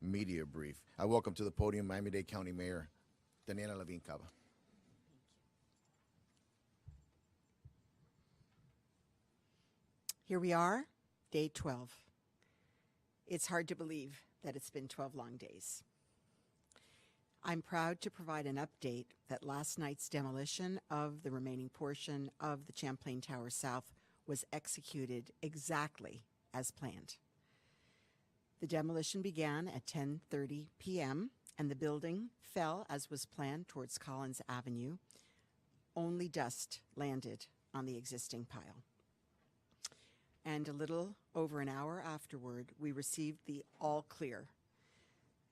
media brief. I welcome to the podium Miami-Dade County Mayor Daniela Levine Cava. Here we are, day 12. It's hard to believe that it's been 12 long days. I'm proud to provide an update that last night's demolition of the remaining portion of the Champlain Tower South was executed exactly as planned. The demolition began at 10:30 p.m. and the building fell as was planned towards Collins Avenue. Only dust landed on the existing pile. And a little over an hour afterward, we received the all clear.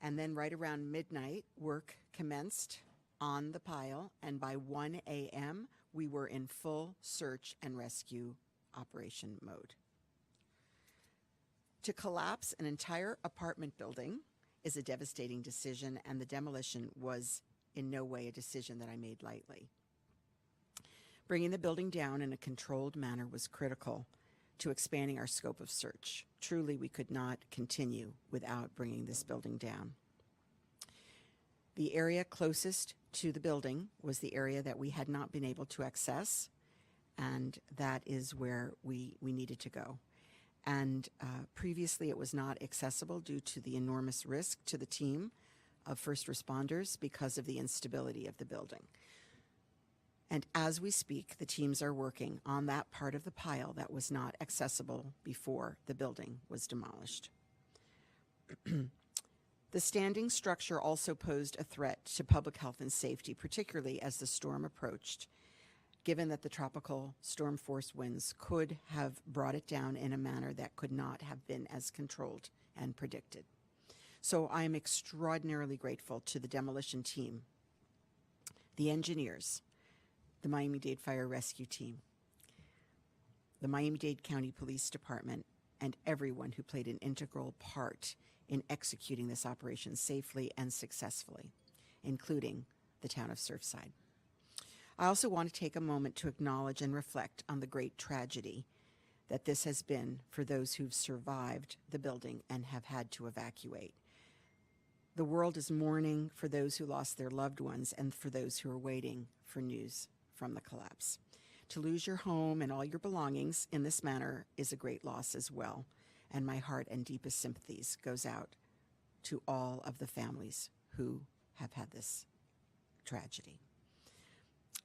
And then right around midnight, work commenced on the pile, and by 1 a.m., we were in full search and rescue operation mode. To collapse an entire apartment building is a devastating decision, and the demolition was in no way a decision that I made lightly. Bringing the building down in a controlled manner was critical to expanding our scope of search. Truly, we could not continue without bringing this building down. The area closest to the building was the area that we had not been able to access, and that is where we needed to go. And previously it was not accessible due to the enormous risk to the team of first responders because of the instability of the building. And as we speak, the teams are working on that part of the pile that was not accessible before the building was demolished. The standing structure also posed a threat to public health and safety, particularly as the storm approached, given that the tropical storm force winds could have brought it down in a manner that could not have been as controlled and predicted. So I am extraordinarily grateful to the demolition team, the engineers, the Miami-Dade Fire Rescue Team, the Miami-Dade County Police Department, and everyone who played an integral part in executing this operation safely and successfully, including the town of Surfside. I also want to take a moment to acknowledge and reflect on the great tragedy that this has been for those who've survived the building and have had to evacuate. The world is mourning for those who lost their loved ones and for those who are waiting for news from the collapse. To lose your home and all your belongings in this manner is a great loss as well, and my heart and deepest sympathies goes out to all of the families who have had this tragedy.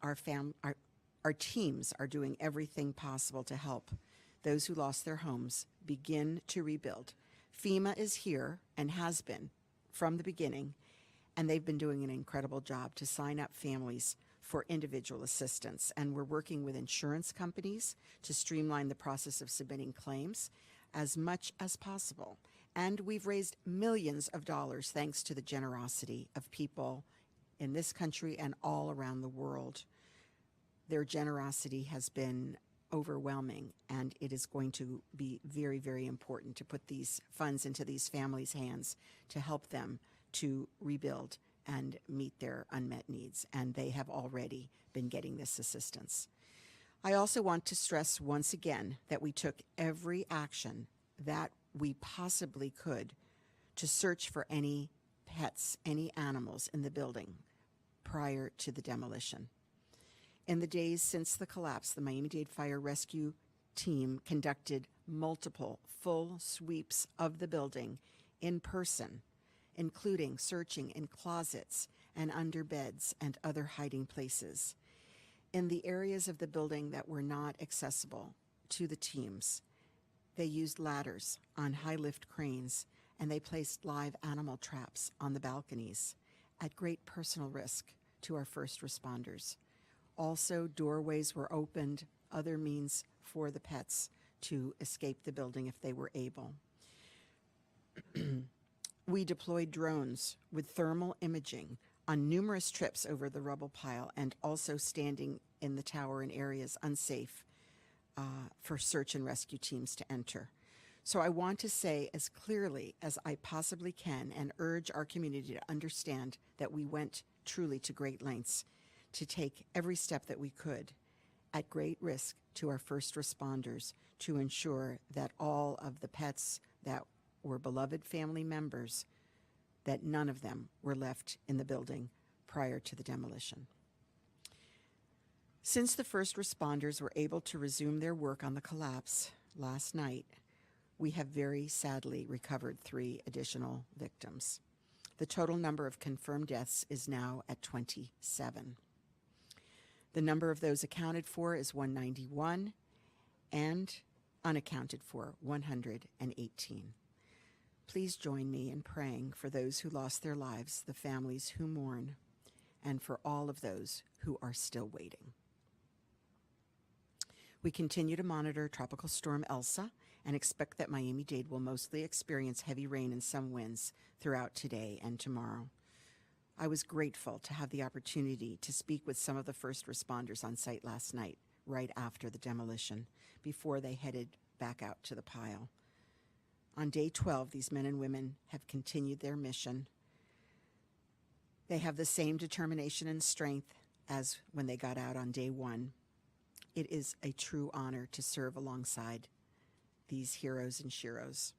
Our teams are doing everything possible to help those who lost their homes begin to rebuild. FEMA is here and has been from the beginning, and they've been doing an incredible job to sign up families for individual assistance. And we're working with insurance companies to streamline the process of submitting claims as much as possible. And we've raised millions of dollars thanks to the generosity of people in this country and all around the world. Their generosity has been overwhelming, and it is going to be very, very important to put these funds into these families' hands to help them to rebuild and meet their unmet needs, and they have already been getting this assistance. I also want to stress once again that we took every action that we possibly could to search for any pets, any animals in the building prior to the demolition. In the days since the collapse, the Miami-Dade Fire Rescue Team conducted multiple full sweeps of the building in person, including searching in closets and under beds and other hiding places. In the areas of the building that were not accessible to the teams, they used ladders on high-lift cranes, and they placed live animal traps on the balconies at great personal risk to our first responders. Also, doorways were opened, other means for the pets to escape the building if they were able. We deployed drones with thermal imaging on numerous trips over the rubble pile, and also standing in the tower in areas unsafe for search and rescue teams to enter. So I want to say as clearly as I possibly can and urge our community to understand that we went truly to great lengths to take every step that we could at great risk to our first responders to ensure that all of the pets that were beloved family members that none of them were left in the building prior to the demolition. Since the first responders were able to resume their work on the collapse last night, we have very sadly recovered 3 additional victims. The total number of confirmed deaths is now at 27. The number of those accounted for is 191 and unaccounted for 118. Please join me in praying for those who lost their lives, the families who mourn, and for all of those who are still waiting. We continue to monitor Tropical Storm Elsa and expect that Miami-Dade will mostly experience heavy rain and some winds throughout today and tomorrow. I was grateful to have the opportunity to speak with some of the first responders on site last night, right after the demolition, before they headed back out to the pile. On day 12, these men and women have continued their mission. They have the same determination and strength as when they got out on day 1. It is a true honor to serve alongside these heroes and sheroes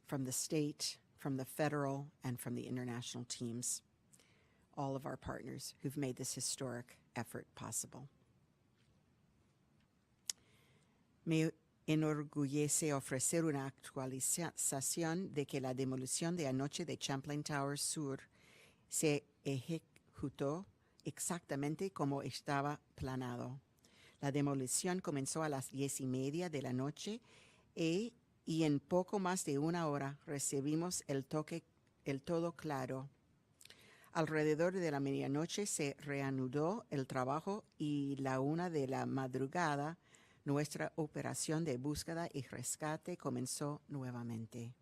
from the state, from the federal, and from the international teams, all of our partners who've made this historic effort possible. Me enorgullece ofrecer una actualización de que la demolición de anoche de Champlain Tower Sur se ejecutó exactamente como estaba planeado. La demolición comenzó a las 10:30 de la noche y en poco más de una hora recibimos el todo claro. Alrededor de la medianoche se reanudó el trabajo y la 1 de la madrugada nuestra operación de búsqueda y rescate comenzó nuevamente.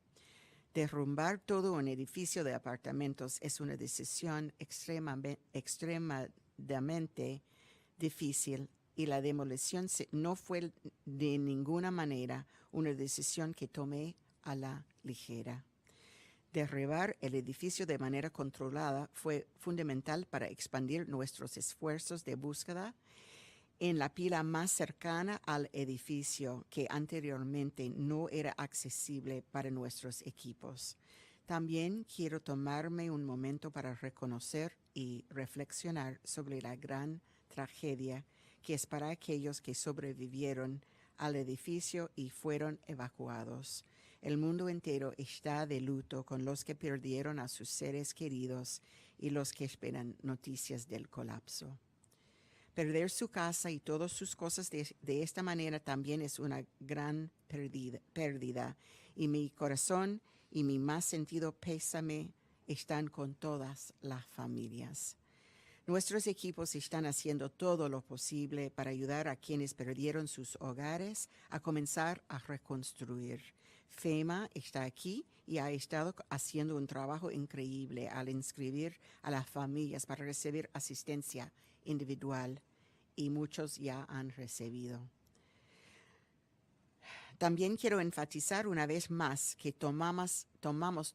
Derrumbar todo un edificio de apartamentos es una decisión extremadamente difícil y la demolición no fue de ninguna manera una decisión que tomé a la ligera. Derribar el edificio de manera controlada fue fundamental para expandir nuestros esfuerzos de búsqueda en la pila más cercana al edificio que anteriormente no era accesible para nuestros equipos. También quiero tomarme un momento para reconocer y reflexionar sobre la gran tragedia que es para aquellos que sobrevivieron al edificio y fueron evacuados. El mundo entero está de luto con los que perdieron a sus seres queridos y los que esperan noticias del colapso. Perder su casa y todas sus cosas de esta manera también es una gran pérdida, y mi corazón y mi más sentido pésame están con todas las familias. Nuestros equipos están haciendo todo lo posible para ayudar a quienes perdieron sus hogares a comenzar a reconstruir. FEMA está aquí y ha estado haciendo un trabajo increíble al inscribir a las familias para recibir asistencia individual, y muchos ya han recibido. También quiero enfatizar una vez más que tomamos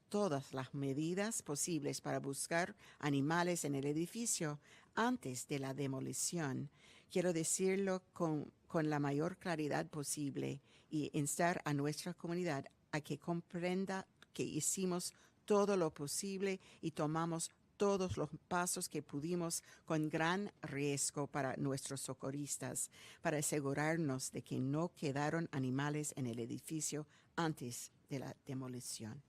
todas las medidas posibles para buscar animales en el edificio antes de la demolición. Quiero decirlo con la mayor claridad posible y instar a nuestra comunidad a que comprenda que hicimos todo lo posible y tomamos todos los pasos que pudimos con gran riesgo para nuestros socorristas, para asegurarnos de que no quedaron animales en el edificio antes de la demolición.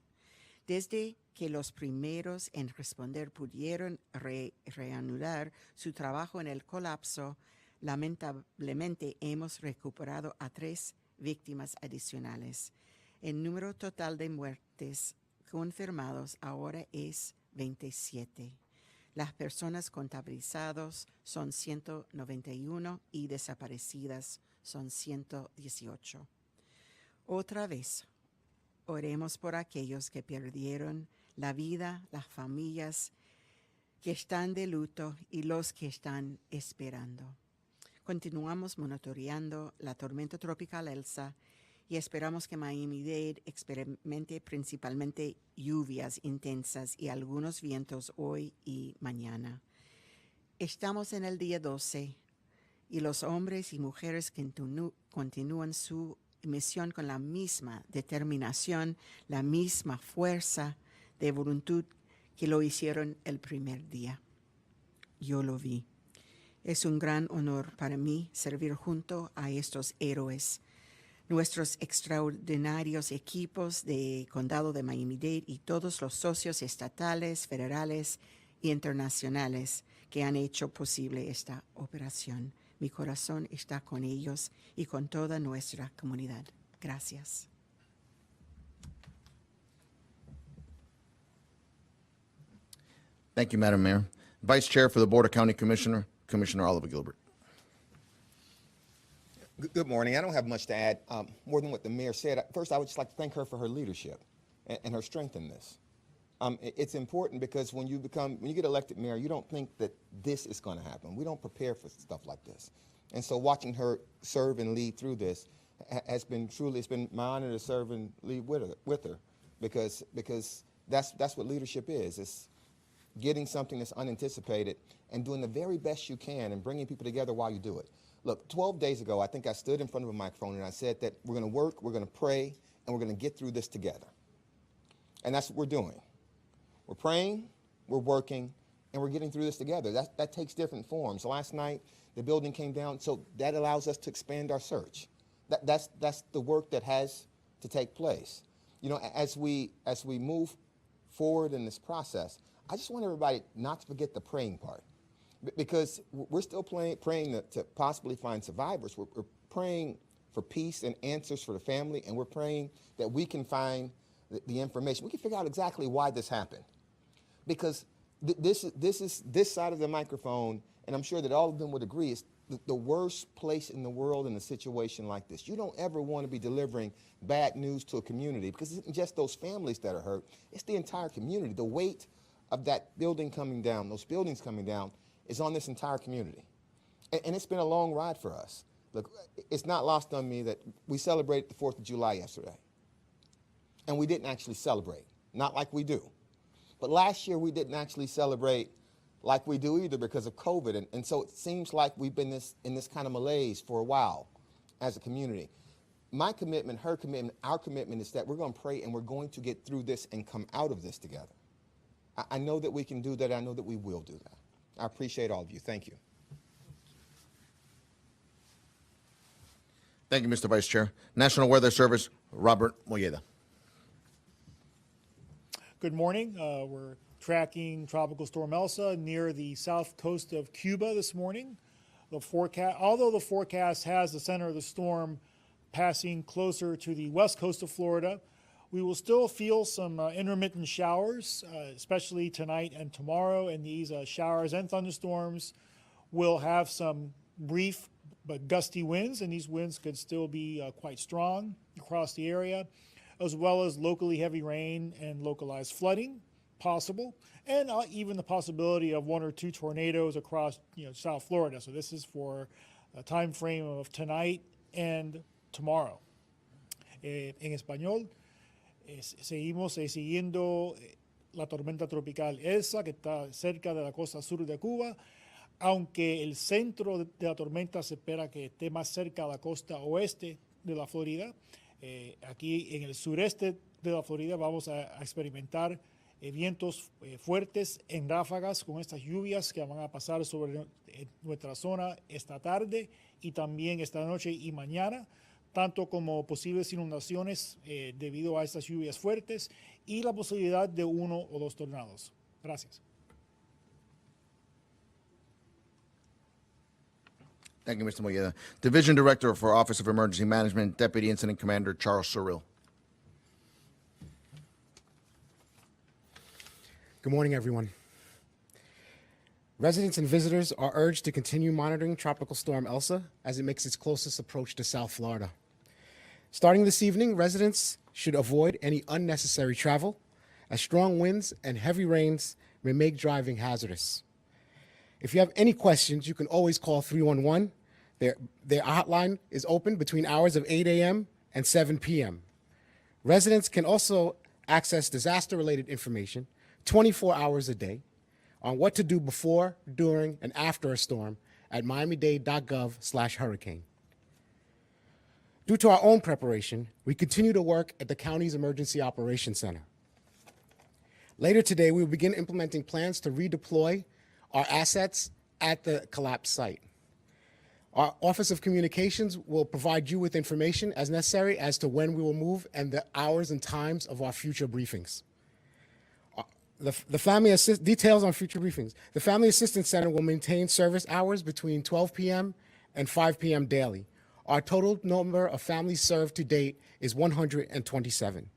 Desde que los primeros en responder pudieron reanudar su trabajo en el colapso, lamentablemente hemos recuperado a 3 víctimas adicionales. El número total de muertes confirmados ahora es 27. Las personas contabilizadas son 191 y desaparecidas son 118. Otra vez, oremos por aquellos que perdieron la vida, las familias que están de luto y los que están esperando. Continuamos monitoreando la tormenta tropical Elsa y esperamos que Miami-Dade experimente principalmente lluvias intensas y algunos vientos hoy y mañana. Estamos en el día 12 y los hombres y mujeres continúan su misión con la misma determinación, la misma fuerza de voluntad que lo hicieron el primer día. Yo lo vi. Es un gran honor para mí servir junto a estos héroes. Nuestros extraordinarios equipos de Condado de Miami-Dade y todos los socios estatales, federales e internacionales que han hecho posible esta operación. Mi corazón está con ellos y con toda nuestra comunidad. Gracias. Thank you, Madam Mayor. Vice Chair for the Board of County Commissioner, Commissioner Oliver Gilbert. Good morning. I don't have much to add, more than what the mayor said. First, I would just like to thank her for her leadership and her strength in this. It's important because when you get elected mayor, you don't think that this is going to happen. We don't prepare for stuff like this. And so watching her serve and lead through this has been truly, it's been my honor to serve and lead with her because that's what leadership is. It's getting something that's unanticipated and doing the very best you can and bringing people together while you do it. Look, 12 days ago, I think I stood in front of a microphone and I said that we're going to work, we're going to pray, and we're going to get through this together. And that's what we're doing. We're praying, we're working, and we're getting through this together. That takes different forms. Last night, the building came down, so that allows us to expand our search. That's the work that has to take place. You know, as we move forward in this process, I just want everybody not to forget the praying part. Because we're still praying to possibly find survivors. We're praying for peace and answers for the family, and we're praying that we can find the information. We can figure out exactly why this happened. Because this side of the microphone, and I'm sure that all of them would agree, is the worst place in the world in a situation like this. You don't ever want to be delivering bad news to a community because it isn't just those families that are hurt, it's the entire community. The weight of that building coming down, those buildings coming down, is on this entire community. And it's been a long ride for us. Look, it's not lost on me that we celebrated the 4th of July yesterday. And we didn't actually celebrate, not like we do. But last year we didn't actually celebrate like we do either because of COVID. And so it seems like we've been in this kind of malaise for a while as a community. My commitment, her commitment, our commitment is that we're going to pray and we're going to get through this and come out of this together. I know that we can do that. I know that we will do that. I appreciate all of you. Thank you. Thank you, Mr. Vice Chair. National Weather Service, Robert Molleda. Good morning. We're tracking Tropical Storm Elsa near the south coast of Cuba this morning. Although the forecast has the center of the storm passing closer to the west coast of Florida, we will still feel some intermittent showers, especially tonight and tomorrow, and these showers and thunderstorms will have some brief but gusty winds, and these winds could still be quite strong across the area, as well as locally heavy rain and localized flooding possible, and even the possibility of 1 or 2 tornadoes across South Florida. So this is for a time frame of tonight and tomorrow. En español, seguimos siguiendo la tormenta tropical Elsa, que está cerca de la costa sur de Cuba, aunque el centro de la tormenta se espera que esté más cerca a la costa oeste de la Florida. Aquí en el sureste de la Florida vamos a experimentar vientos fuertes en ráfagas con estas lluvias que van a pasar sobre nuestra zona esta tarde y también esta noche y mañana, tanto como posibles inundaciones debido a estas lluvias fuertes y la posibilidad de 1 o 2 tornados. Gracias. Thank you, Mr. Molleda. Division Director for Office of Emergency Management, Deputy Incident Commander Charles Surrill. Good morning, everyone. Residents and visitors are urged to continue monitoring Tropical Storm Elsa as it makes its closest approach to South Florida. Starting this evening, residents should avoid any unnecessary travel, as strong winds and heavy rains may make driving hazardous. If you have any questions, you can always call 311. Their hotline is open between hours of 8 a.m. and 7 p.m. Residents can also access disaster-related information 24 hours a day on what to do before, during, and after a storm at miamidade.gov/hurricane. Due to our own preparation, we continue to work at the county's Emergency Operations Center. Later today, we will begin implementing plans to redeploy our assets at the collapsed site. Our Office of Communications will provide you with information as necessary as to when we will move and the hours and times of our future briefings. Details on future briefings. The Family Assistance Center will maintain service hours between 12 p.m. and 5 p.m. daily. Our total number of families served to date is 127.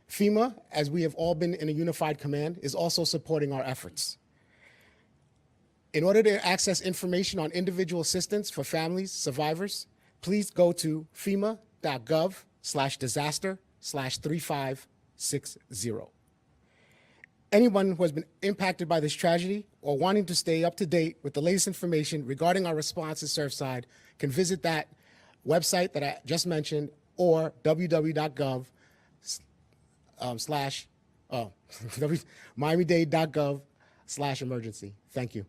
FEMA, as we have all been in a unified command, is also supporting our efforts. In order to access information on individual assistance for families, survivors, please go to fema.gov/disaster/3560. Anyone who has been impacted by this tragedy or wanting to stay up to date with the latest information regarding our response in Surfside can visit that website that I just mentioned or miamidade.gov/emergency. Thank you.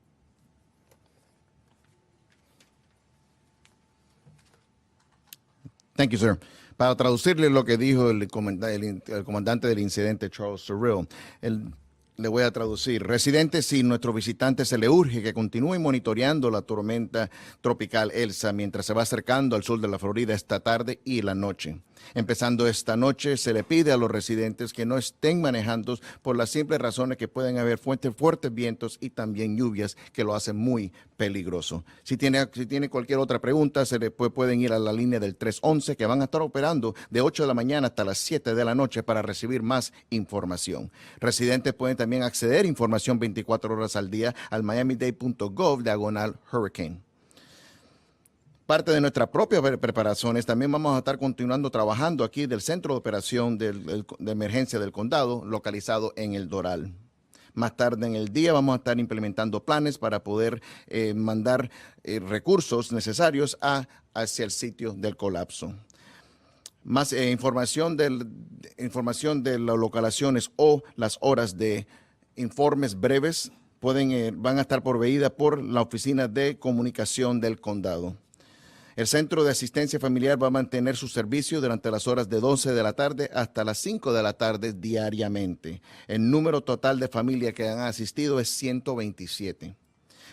Thank you, sir. Para traducirle lo que dijo el comandante del incidente, Charles Surreal, le voy a traducir. Residentes, si nuestro visitante se le urge que continúen monitoreando la tormenta tropical Elsa mientras se va acercando al sur de la Florida esta tarde y la noche. Empezando esta noche, se le pide a los residentes que no estén manejando por las simples razones que pueden haber fuertes vientos y también lluvias que lo hacen muy peligroso. Si tiene cualquier otra pregunta, pueden ir a la línea del 311 que van a estar operando de 8 de la mañana hasta las 7 de la noche para recibir más información. Residentes pueden también acceder a información 24 horas al día al miamidade.gov/hurricane. Parte de nuestras propias preparaciones, también vamos a estar continuando trabajando aquí del Centro de Operación de Emergencia del Condado, localizado en El Doral. Más tarde en el día vamos a estar implementando planes para poder mandar recursos necesarios hacia el sitio del colapso. Más información de las localizaciones o las horas de informes breves van a estar proveídas por la Oficina de Comunicación del Condado. El Centro de Asistencia Familiar va a mantener su servicio durante las horas de 12 de la tarde hasta las 5 de la tarde diariamente. El número total de familias que han asistido es 127.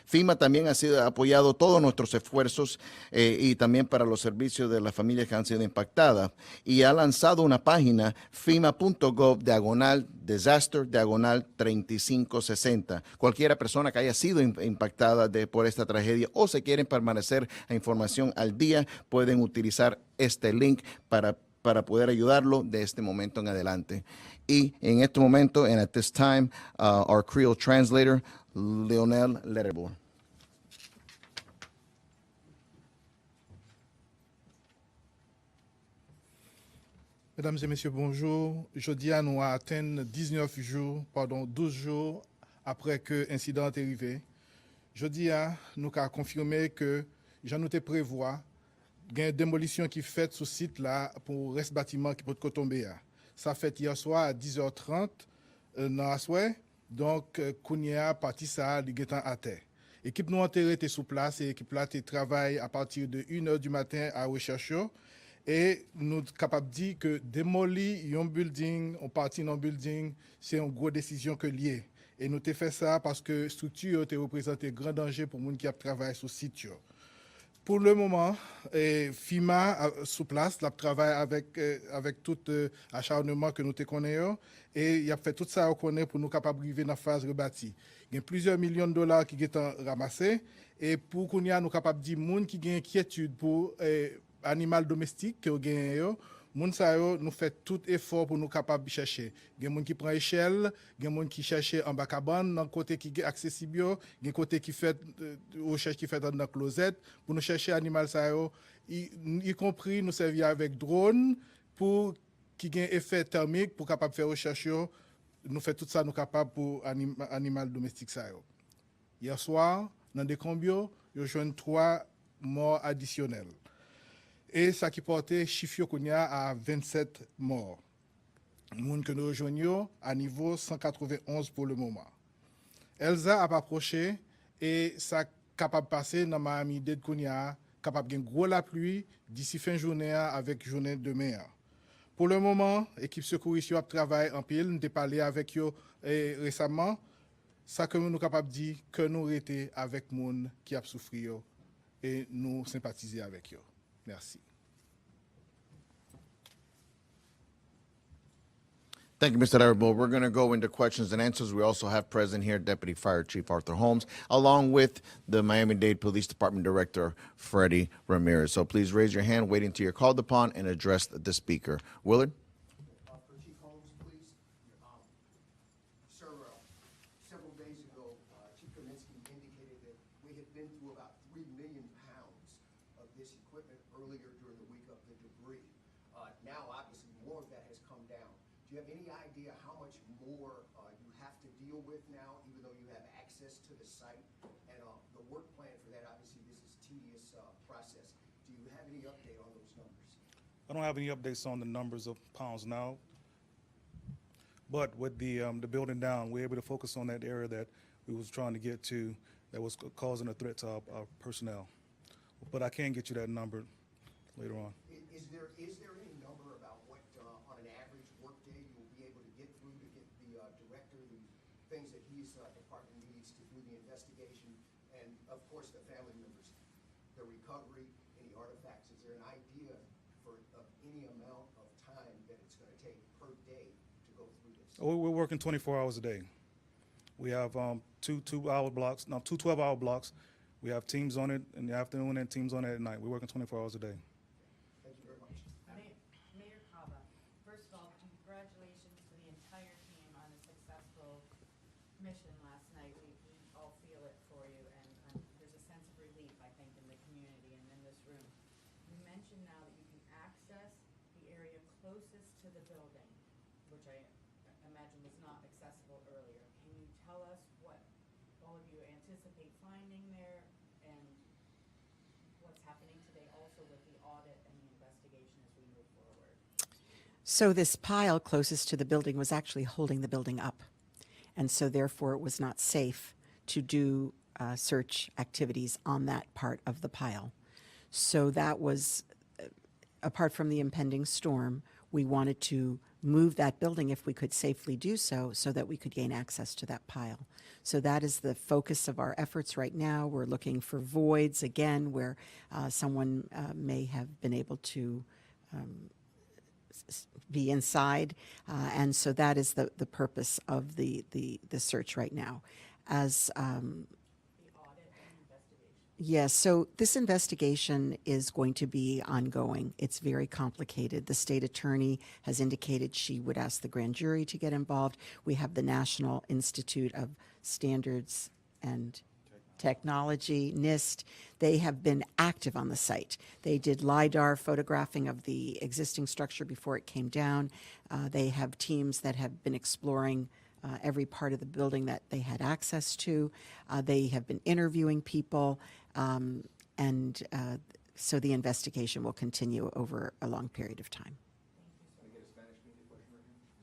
FEMA también ha apoyado todos nuestros esfuerzos y también para los servicios de las familias que han sido impactadas y ha lanzado una página fema.gov/disaster/3560. Cualquiera persona que haya sido impactada por esta tragedia o se quieren permanecer a información al día pueden utilizar este link para poder ayudarlo de este momento en adelante. Y en este momento, and at this time, our Creole translator, Lionel Letterbourg. Mesdames et messieurs, bonjour. Jeudi, nous a atteint 12 jours après que l'incident est arrivé. Jeudi, nous avons confirmé que j'en nous prévoit il y a une démolition qui est faite sur ce site là pour le reste bâtiment qui peut tomber. Ça fait hier soir à 10h30 dans la soirée. Donc, Kounia parti ça, il est à terre. L'équipe nous enterrée était sur place et l'équipe là travaille à partir de 1h du matin à rechercher. Et nous sommes capables de dire que démolir un building, on partit dans un building, c'est une grosse décision que liée. Et nous avons fait ça parce que la structure représente un grand danger pour les gens qui travaillent sur le site. Pour le moment, FEMA sur place, la travaille avec tout acharnement que nous connaissons et il a fait tout ça pour nous capables d'arriver dans la phase rebâtie. Il y a plusieurs millions de dollars qui sont ramassés et pour qu'on y a nous capables de dire gens qui ont inquiétude pour animal domestique que gagnent moun sa yo nous fait tout effort pour nous capable chercher. Gen moun qui prend échelle, gen moun qui cherche en bas cabane, dans côté qui accessible, gen côté qui fait recherche qui fait dans la closette pour nous chercher animal sa yo, y compris nous servir avec drone pour qui gagne effet thermique pour capable faire recherche yo. Nous fait tout ça nous capable pour animal domestique sa yo. Hier soir dans des combio, yo joine 3 morts additionnels. Et ça qui portait chiffre à 27 morts. Nous que nous rejoignons à niveau 191 pour le moment. Elsa a approché et ça capable passer dans Miami-Dade Kounia, capable de gros la pluie d'ici fin journée avec journée demain. Pour le moment, l'équipe secouriste a travaillé en pile. Nous avons parlé avec eux récemment. Ça que nous sommes capables de dire que nous étions avec les gens qui ont souffert et nous sympathiser avec eux. Merci. Thank you, Mr. Arabo. We're going to go into questions and answers. We also have present here Deputy Fire Chief Arthur Holmes, along with the Miami-Dade Police Department Director, Freddie Ramirez. So please raise your hand, wait until you're called upon, and address the speaker. Willard? For Chief Holmes, please. Sir, several days ago, Chief Kaminsky indicated that we had been through about 3 million pounds of this equipment earlier during the week of the debris. Now, obviously, more of that has come down. Do you have any idea how much more you have to deal with now, even though you have access to the site? And the work plan for that, obviously, this is tedious process. Do you have any update on those numbers? I don't have any updates on the numbers of pounds now, but with the building down, we're able to focus on that area that we was trying to get to that was causing a threat to our personnel. But I can get you that number later on. Is there any number about what, on an average workday, you will be able to get through to get the director the things that his department needs to do the investigation, and of course the family members, the recovery, any artifacts? Is there an idea of any amount of time that it's going to take per day to go through this? We're working 24 hours a day. We have two 12-hour blocks. We have teams on it in the afternoon and teams on it at night. We're working 24 hours a day. Thank you very much. Mayor Cava, first of all, congratulations to the entire team on a successful mission last night. We all feel it for you, and there's a sense of relief, I think, in the community and in this room. You mentioned now that you can access the area closest to the building, which I imagine was not accessible earlier. Can you tell us what all of you anticipate finding there and what's happening today also with the audit and the investigation as we move forward? So this pile closest to the building was actually holding the building up. And so therefore it was not safe to do search activities on that part of the pile. So that was, apart from the impending storm, we wanted to move that building if we could safely do so, so that we could gain access to that pile. So that is the focus of our efforts right now. We're looking for voids, again, where someone may have been able to be inside. And so that is the purpose of the search right now. As yes, so this investigation is going to be ongoing. It's very complicated. The state attorney has indicated she would ask the grand jury to get involved. We have the National Institute of Standards and Technology, NIST. They have been active on the site. They did LiDAR photographing of the existing structure before it came down. They have teams that have been exploring every part of the building that they had access to. They have been interviewing people, and so the investigation will continue over a long period of time.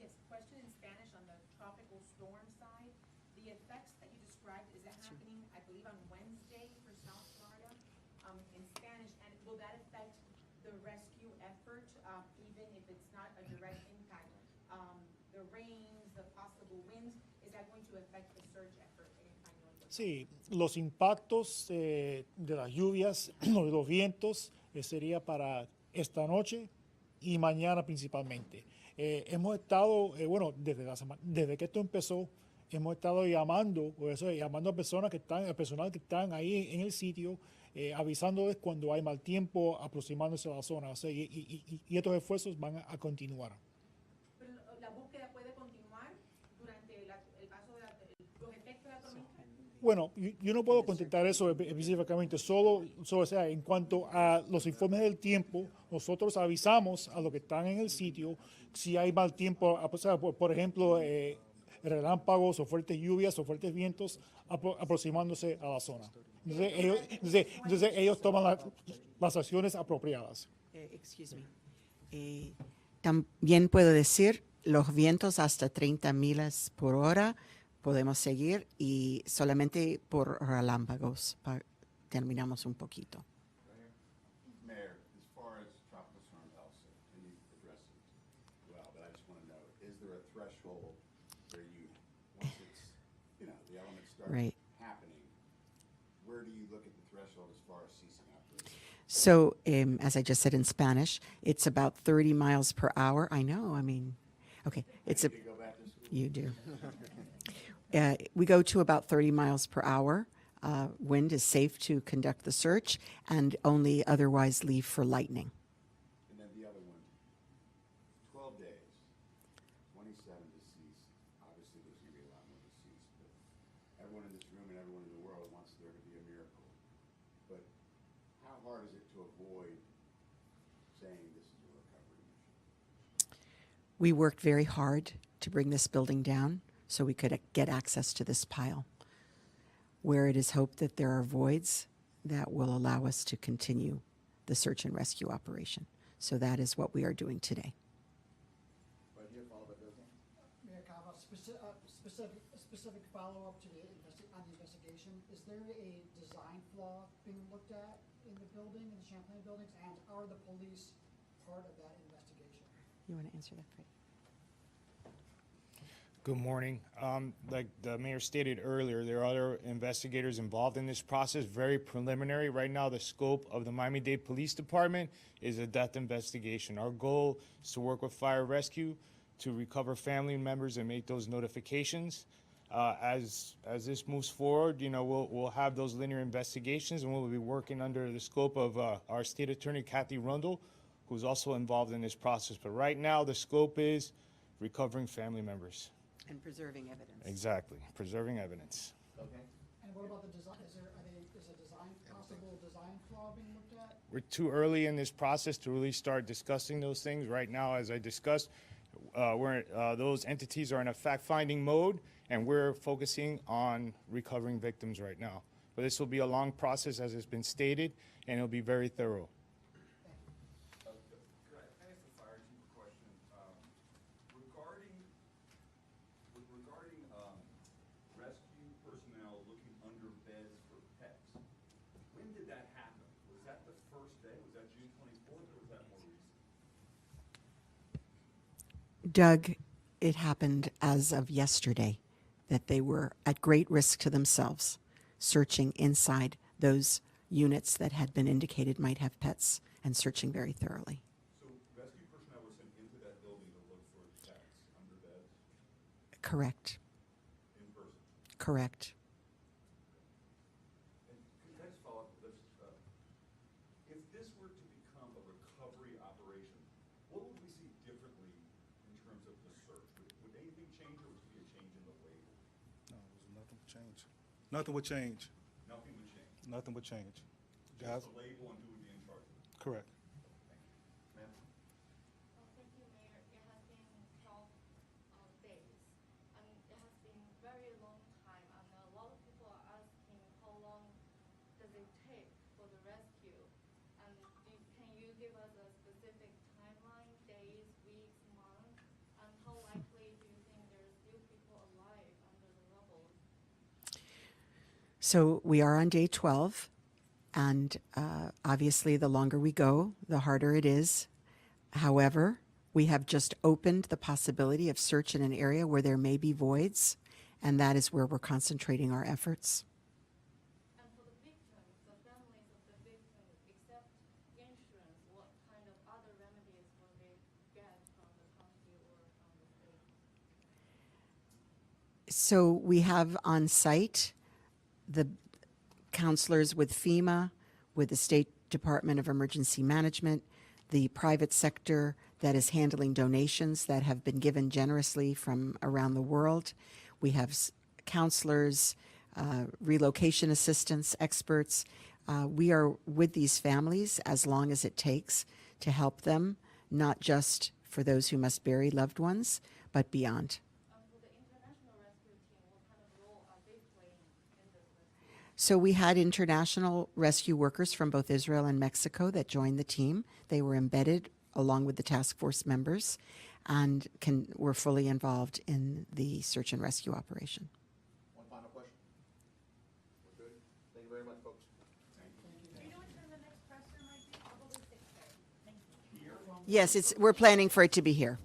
Yes, question in Spanish on the tropical storm side. The effects that you described, is that happening, I believe, on Wednesday for South Florida, in Spanish? And will that affect the rescue effort, even if it's not a direct impact? The rains, the possible winds, is that going to affect the search effort in español? Sí, los impactos de las lluvias o de los vientos sería para esta noche y mañana principalmente. Hemos estado, bueno, desde que esto empezó, hemos estado llamando, por eso, llamando a personas que están, al personal que están ahí en el sitio, avisándoles cuando hay mal tiempo, aproximándose a la zona. O sea, y estos esfuerzos van a continuar. Pero la búsqueda puede continuar durante el paso de los efectos de la tormenta. Bueno, yo no puedo contestar eso específicamente, solo, o sea, en cuanto a los informes del tiempo, nosotros avisamos a los que están en el sitio si hay mal tiempo, o sea, por ejemplo, relámpagos o fuertes lluvias o fuertes vientos aproximándose a la zona. Entonces ellos toman las acciones apropiadas. Excuse me. También puedo decir, los vientos hasta 30 millas por hora podemos seguir, y solamente por relámpagos terminamos un poquito. Mayor, as far as Tropical Storm Elsa, can you address it? start Right. happening, where do you look at the threshold as far as ceasing operations? So, as I just said in Spanish, it's about 30 miles per hour. I know, I mean, okay, it's a, Do you go back to school? you do. We go to about 30 miles per hour. Wind is safe to conduct the search and only otherwise leave for lightning. And then the other one, 12 days, 27 deceased. Obviously, there's going to be a lot more deceased, but everyone in this room and everyone in the world wants there to be a miracle. But how hard is it to avoid saying this is a recovery mission? We worked very hard to bring this building down so we could get access to this pile, where it is hoped that there are voids that will allow us to continue the search and rescue operation. So that is what we are doing today. Right here, followed by Bill. Mayor Cava, specific follow-up to on the investigation. Is there a design flaw being looked at in the building, in the Champlain buildings, and are the police part of that investigation? You want to answer that, Freddie? Good morning. Like the mayor stated earlier, there are other investigators involved in this process, very preliminary. Right now, the scope of the Miami-Dade Police Department is a death investigation. Our goal is to work with fire rescue to recover family members and make those notifications. As this moves forward, you know, we'll have those linear investigations, and we'll be working under the scope of our state attorney, Kathy Rundle, who's also involved in this process. But right now, the scope is recovering family members. And preserving evidence. Exactly, preserving evidence. Okay. And what about the design? Is a possible design flaw being looked at? We're too early in this process to really start discussing those things. Right now, as I discussed, those entities are in a fact-finding mode, and we're focusing on recovering victims right now. But this will be a long process, as has been stated, and it'll be very thorough. Could I ask the fire chief a question? Regarding rescue personnel looking under beds for pets, when did that happen? Was that the first day? Was that June 24th, or was that more recent? Doug, it happened as of yesterday that they were at great risk to themselves, searching inside those units that had been indicated might have pets and searching very thoroughly. So rescue personnel were sent into that building to look for pets under beds Correct. in person? Correct. And could I just follow up with this? If this were to become a recovery operation, what would we see differently in terms of the search? Would anything change, or would it be a change in the label? No, nothing would change. Nothing would change. Nothing would change. Nothing would change. Just the label and who would be in charge of it. Correct. Ma'am? Thank you, Mayor. It has been 12 days, and it has been very long time, and a lot of people are asking how long does it take for the rescue? And can you give us a specific timeline, days, weeks, months, and how likely do you think there are still people alive under the rubble? So we are on day 12, and obviously the longer we go, the harder it is. However, we have just opened the possibility of search in an area where there may be voids, and that is where we're concentrating our efforts. And for the victims, the families of the victims, except insurance, what kind of other remedies will they get from the county or from the state? So we have on site the counselors with FEMA, with the State Department of Emergency Management, the private sector that is handling donations that have been given generously from around the world. We have counselors, relocation assistance experts. We are with these families as long as it takes to help them, not just for those who must bury loved ones, but beyond. For the international rescue team, what kind of role are they playing in this rescue? So we had international rescue workers from both Israel and Mexico that joined the team. They were embedded along with the task force members and were fully involved in the search and rescue operation. One final question. We're good? Thank you very much, folks. Do you know what time the next presser might be? Probably 6:30. Thank you. Yes, we're planning for it to be here.